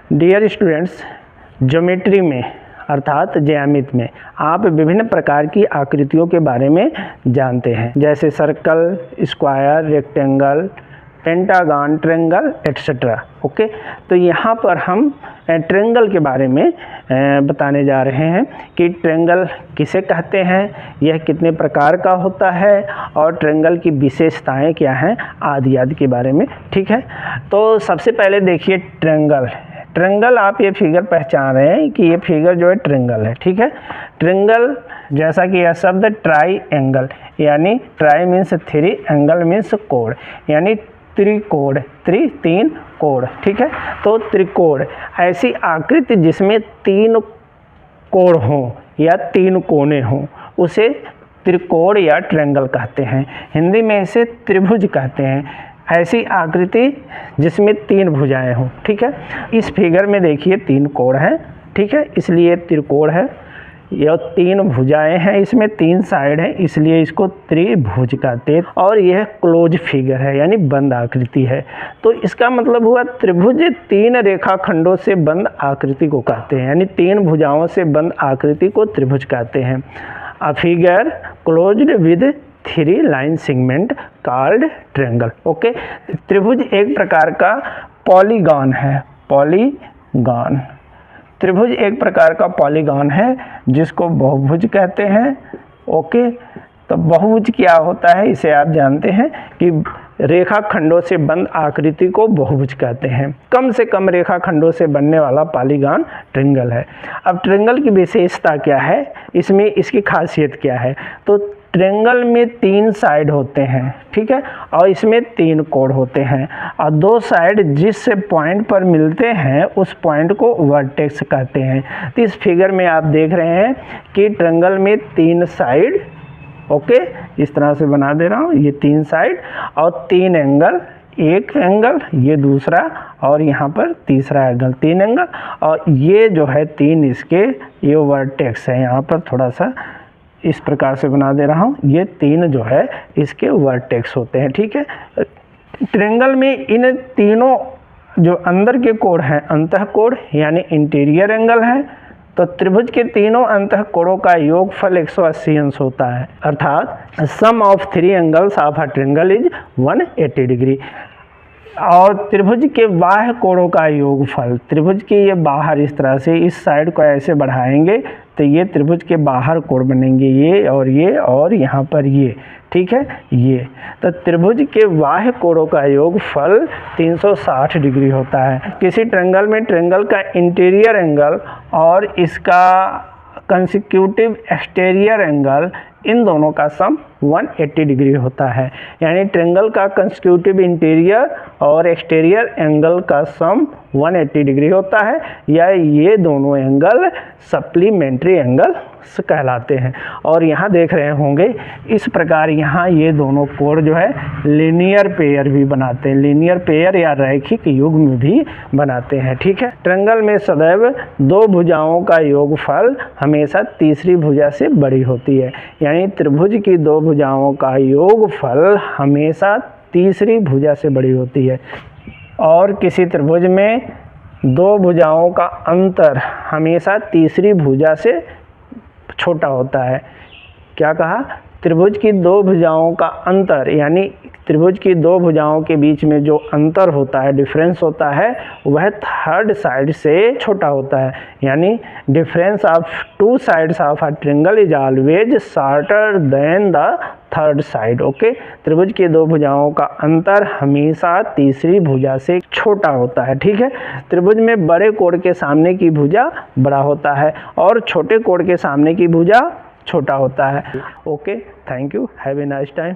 Dear students, geometry में अर्थात ज्यामिति में आप विभिन्न प्रकार की आकृतियों के बारे में जानते हैं, जैसे circle, square, rectangle, pentagon, triangle etcetera. Okay, तो यहाँ पर हम ट्रायंगल के बारे में बताने जा रहे हैं कि ट्रायंगल किसे कहते हैं, यह कितने प्रकार का होता है और ट्रायंगल की विशेषताएं क्या हैं आदि आदि के बारे में। ठीक है, तो सबसे पहले देखिए ट्रायंगल आप ये फिगर पहचान रहे हैं कि ये फिगर जो है ट्रायंगल है। ठीक है, ट्रायंगल जैसा कि यह शब्द ट्राई एंगल, यानी try means three, angle means कोण, यानी त्रिकोण, तीन कोण। ठीक है, तो त्रिकोण ऐसी आकृति जिसमें तीन कोण हों या तीन कोने हों उसे त्रिकोण या ट्रायंगल कहते हैं। हिंदी में इसे त्रिभुज कहते हैं, ऐसी आकृति जिसमें तीन भुजाएं हों। ठीक है, इस फिगर में देखिए तीन कोण हैं। ठीक है, इसलिए त्रिकोण है। यह तीन भुजाएं हैं, इसमें तीन साइड हैं, इसलिए इसको त्रिभुज कहते हैं। और यह क्लोज फिगर है, यानी बंद आकृति है। तो इसका मतलब हुआ त्रिभुज तीन रेखाखंडों से बंद आकृति को कहते हैं, यानी तीन भुजाओं से बंद आकृति को त्रिभुज कहते हैं। A figure closed with three line segment called triangle. Okay, त्रिभुज एक प्रकार का पॉलीगॉन है। पॉलीगॉन, त्रिभुज एक प्रकार का पॉलीगॉन है जिसको बहुभुज कहते हैं। ओके, तो बहुभुज क्या होता है इसे आप जानते हैं कि रेखाखंडों से बंद आकृति को बहुभुज कहते हैं। कम से कम रेखाखंडों से बनने वाला पॉलीगॉन ट्रायंगल है। अब ट्रायंगल की विशेषता क्या है, इसमें इसकी खासियत क्या है, तो ट्रायंगल में तीन साइड होते हैं। ठीक है, और इसमें तीन कोण होते हैं और दो साइड जिस पॉइंट पर मिलते हैं उस पॉइंट को वर्टेक्स कहते हैं। तो इस फिगर में आप देख रहे हैं कि ट्रायंगल में तीन साइड, ओके, इस तरह से बना दे रहा हूँ, ये तीन साइड और तीन एंगल, एक एंगल, ये दूसरा और यहाँ पर तीसरा एंगल, तीन एंगल, और ये जो है तीन इसके ये वर्टेक्स है। यहाँ पर थोड़ा सा इस प्रकार से बना दे रहा हूँ, ये तीन जो है इसके वर्टेक्स होते हैं। ठीक है, ट्रायंगल में इन तीनों जो अंदर के कोण हैं अंतःकोण यानी इंटीरियर एंगल है। तो त्रिभुज के तीनों अंतःकोणों का योगफल 180 अंश होता है, अर्थात sum of three angles of a triangle is 180 degree. और त्रिभुज के बाह्य कोणों का योगफल, त्रिभुज के ये बाहर इस तरह से इस साइड को ऐसे बढ़ाएंगे तो ये त्रिभुज के बाहर कोण बनेंगे, ये और यहाँ पर ये। ठीक है, ये तो त्रिभुज के बाह्य कोणों का योगफल 360 डिग्री होता है। किसी ट्रायंगल में ट्रायंगल का इंटीरियर एंगल और इसका कंसेक्यूटिव एक्सटीरियर एंगल, इन दोनों का सम 180 डिग्री होता है। यानी ट्रायंगल का कंसेक्यूटिव इंटीरियर और एक्सटीरियर एंगल का सम 180 डिग्री होता है, या ये दोनों एंगल सप्लीमेंट्री एंगल कहलाते हैं। और यहाँ देख रहे होंगे इस प्रकार यहाँ ये दोनों कोण जो है लीनियर पेयर भी बनाते हैं, लीनियर पेयर या रैखिक युग्म भी बनाते हैं। ठीक है, ट्रायंगल में सदैव दो भुजाओं का योगफल हमेशा तीसरी भुजा से बड़ी होती है, यानी त्रिभुज की दो भुजाओं का योगफल हमेशा तीसरी भुजा से बड़ी होती है। और किसी त्रिभुज में दो भुजाओं का अंतर हमेशा तीसरी भुजा से छोटा होता है। क्या कहा, त्रिभुज की दो भुजाओं का अंतर, यानी त्रिभुज की दो भुजाओं के बीच में जो अंतर होता है, डिफरेंस होता है, वह थर्ड साइड से छोटा होता है। यानी difference of two sides of a triangle is always shorter than the third side. Okay, त्रिभुज की दो भुजाओं का अंतर हमेशा तीसरी भुजा से छोटा होता है। ठीक है, त्रिभुज में बड़े कोण के सामने की भुजा बड़ा होता है और छोटे कोण के सामने की भुजा छोटा होता है। Okay, thank you, have a nice time.